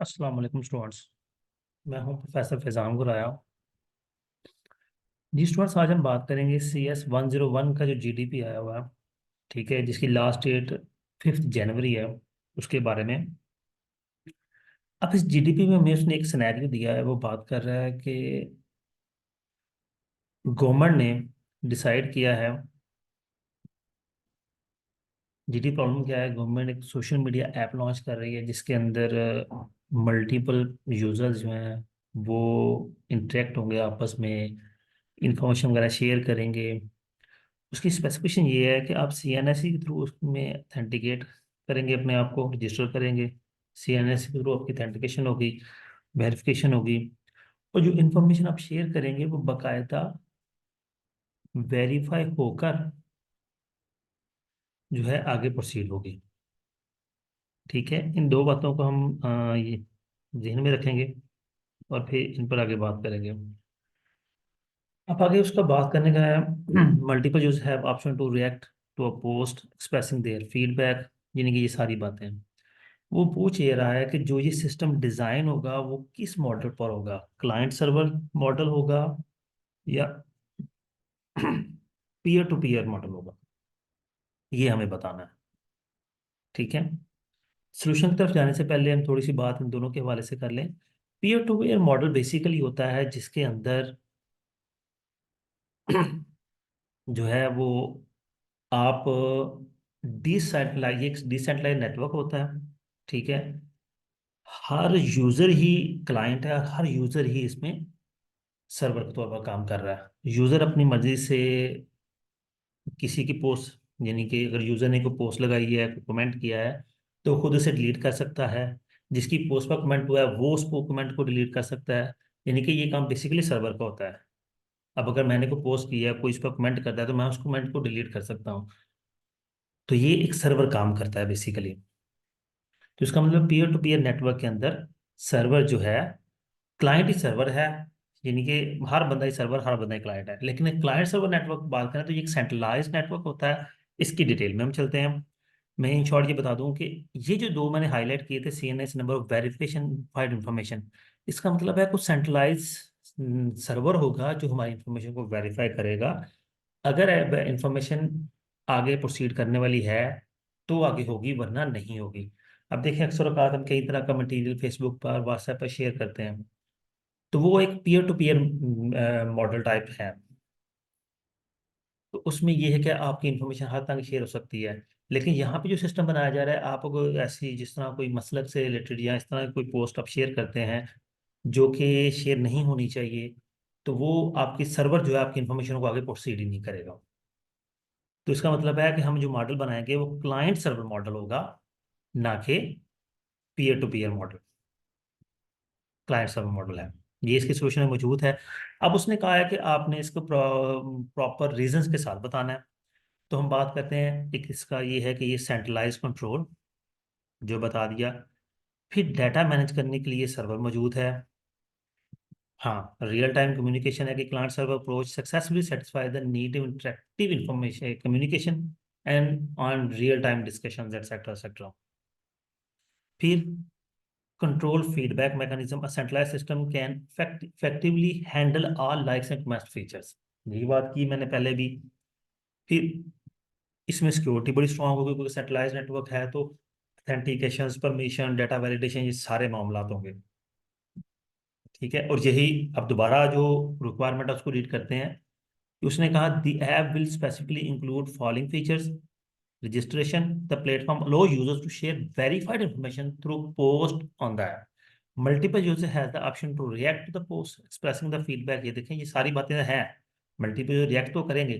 अस्सलाम वालेकुम स्टूडेंट्स। मैं हूं प्रोफेसर फैजान गुराया। जी स्टूडेंट्स, आज हम बात करेंगे CS 101 का जो जीडीपी आया हुआ है, ठीक है, जिसकी लास्ट डेट 5 जनवरी है, उसके बारे में। अब इस जीडीपी में हमें उसने एक सिनेरियो दिया है, वो बात कर रहा है कि गवर्नमेंट ने डिसाइड किया है। जीडी प्रॉब्लम क्या है, गवर्नमेंट एक सोशल मीडिया ऐप लॉन्च कर रही है जिसके अंदर मल्टीपल यूजर्स जो हैं वो इंटरेक्ट होंगे आपस में, इंफॉर्मेशन वगैरह शेयर करेंगे। उसकी स्पेसिफिकेशन ये है कि आप CNSE के थ्रू उसमें अथेंटिकेट करेंगे, अपने आप को रजिस्टर करेंगे। CNSE के थ्रू आपकी अथेंटिकेशन होगी, वेरिफिकेशन होगी, और जो इंफॉर्मेशन आप शेयर करेंगे वो बाकायदा वेरीफाई होकर जो है आगे प्रोसीड होगी। ठीक है, इन दो बातों को हम ये जहन में रखेंगे और फिर इन पर आगे बात करेंगे। अब आगे उसका बात करने का है। Multiple use have option to react to a post expressing their feedback, यानी कि ये सारी बातें वो पूछ ये रहा है कि जो ये सिस्टम डिजाइन होगा वो किस मॉडल पर होगा, क्लाइंट सर्वर मॉडल होगा या पीयर टू पीयर मॉडल होगा, ये हमें बताना है। ठीक है, सोल्यूशन की तरफ जाने से पहले हम थोड़ी सी बात इन दोनों के हवाले से कर लें। Peer to peer model basically होता है जिसके अंदर जो है वो आप डिसेंट्रलाइज एक डिसेंट्रलाइज नेटवर्क होता है। ठीक है, हर यूजर ही क्लाइंट है और हर यूजर ही इसमें सर्वर के तौर पर काम कर रहा है। यूजर अपनी मर्जी से किसी की पोस्ट, यानी कि अगर यूजर ने कोई पोस्ट लगाई है, कोई कमेंट किया है, तो खुद उसे डिलीट कर सकता है। जिसकी पोस्ट पर कमेंट हुआ है वो उस कमेंट को डिलीट कर सकता है। यानी कि ये काम बेसिकली सर्वर का होता है। अब अगर मैंने कोई पोस्ट किया है, कोई इस पर कमेंट करता है, तो मैं उस कमेंट को डिलीट कर सकता हूँ। तो ये एक सर्वर काम करता है बेसिकली। तो इसका मतलब पीयर टू पीयर नेटवर्क के अंदर सर्वर जो है, क्लाइंट ही सर्वर है, यानी कि हर बंदा ही सर्वर, हर बंदा ही क्लाइंट है। लेकिन एक क्लाइंट सर्वर नेटवर्क बात करें तो ये एक सेंट्रलाइज्ड नेटवर्क होता है। इसकी डिटेल में हम चलते हैं। मैं इन शॉर्ट ये बता दूं कि ये जो दो मैंने हाईलाइट किए थे, CNS number of verification FIDE information, इसका मतलब है कुछ सेंट्रलाइज सर्वर होगा जो हमारी इंफॉर्मेशन को वेरीफाई करेगा। अगर इंफॉर्मेशन आगे प्रोसीड करने वाली है तो आगे होगी, वरना नहीं होगी। अब देखिए, अक्सर औकात हम कई तरह का मटेरियल फेसबुक पर, व्हाट्सएप पर शेयर करते हैं, तो वो एक peer to peer model type है। तो उसमें ये है कि आपकी इंफॉर्मेशन हर तरह की शेयर हो सकती है। लेकिन यहाँ पे जो सिस्टम बनाया जा रहा है, आप अगर ऐसी जिस तरह कोई मसलक से रिलेटेड या इस तरह की कोई पोस्ट आप शेयर करते हैं जो कि शेयर नहीं होनी चाहिए, तो वो आपकी सर्वर जो है आपकी इंफॉर्मेशन को आगे प्रोसीड ही नहीं करेगा। तो इसका मतलब है कि हम जो मॉडल बनाएंगे वो क्लाइंट सर्वर मॉडल होगा, ना कि peer to peer model. Client server model है, ये इसकी सोल्यूशन में मौजूद है। अब उसने कहा है कि आपने इसको प्रॉपर रीजंस के साथ बताना है। तो हम बात करते हैं, एक इसका ये है कि ये सेंट्रलाइज कंट्रोल जो बता दिया। फिर डाटा मैनेज करने के लिए सर्वर मौजूद है। हाँ, रियल टाइम कम्युनिकेशन है कि client server approach successfully satisfy the need interactive information communication and on real time discussions etcetera etcetera. फिर control feedback mechanism, a centralized system can effectively handle all likes and must features। यही बात की मैंने पहले भी। फिर इसमें security बड़ी स्ट्रांग होगी क्योंकि सेंट्रलाइज नेटवर्क है, तो ऑथेंटिकेशन, परमिशन, डाटा वैलिडेशन, ये सारे मामला होंगे। ठीक है, और यही अब दोबारा जो रिक्वायरमेंट है उसको रीड करते हैं। उसने कहा the app will specifically include following features: registration, the platform allow users to share verified information through post on the app. Multiple user has the option to react to the post expressing the feedback। ये देखें, ये सारी बातें हैं। Multiple react तो करेंगे,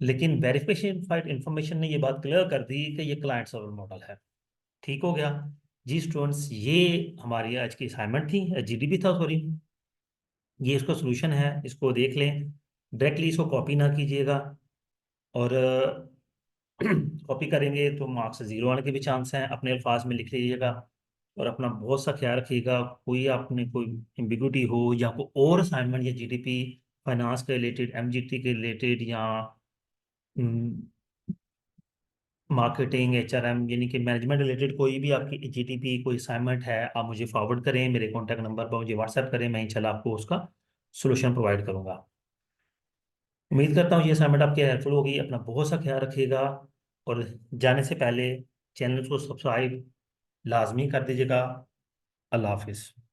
लेकिन verification information ने ये बात क्लियर कर दी कि ये क्लाइंट सर्वर मॉडल है। ठीक हो गया जी स्टूडेंट्स, ये हमारी आज की असाइनमेंट थी, जीडीपी था सॉरी। ये इसका सोल्यूशन है, इसको देख लें। डायरेक्टली इसको कॉपी ना कीजिएगा, और कॉपी करेंगे तो मार्क्स जीरो आने के भी चांस हैं। अपने अल्फाज में लिख लीजिएगा और अपना बहुत सा ख्याल रखिएगा। कोई आपने कोई एम्बिगुइटी हो या कोई और असाइनमेंट या जीडीपी फाइनेंस के रिलेटेड, MGT के रिलेटेड, या मार्केटिंग, HRM, यानी कि मैनेजमेंट रिलेटेड कोई भी आपकी GTP कोई असाइनमेंट है, आप मुझे फॉरवर्ड करें, मेरे कॉन्टैक्ट नंबर पर मुझे व्हाट्सएप करें, मैं इंशाल्लाह आपको उसका सोल्यूशन प्रोवाइड करूंगा। उम्मीद करता हूँ ये असाइनमेंट आपके हेल्पफुल होगी। अपना बहुत सा ख्याल रखिएगा, और जाने से पहले चैनल को सब्सक्राइब लाजमी कर दीजिएगा। अल्लाह हाफिज़।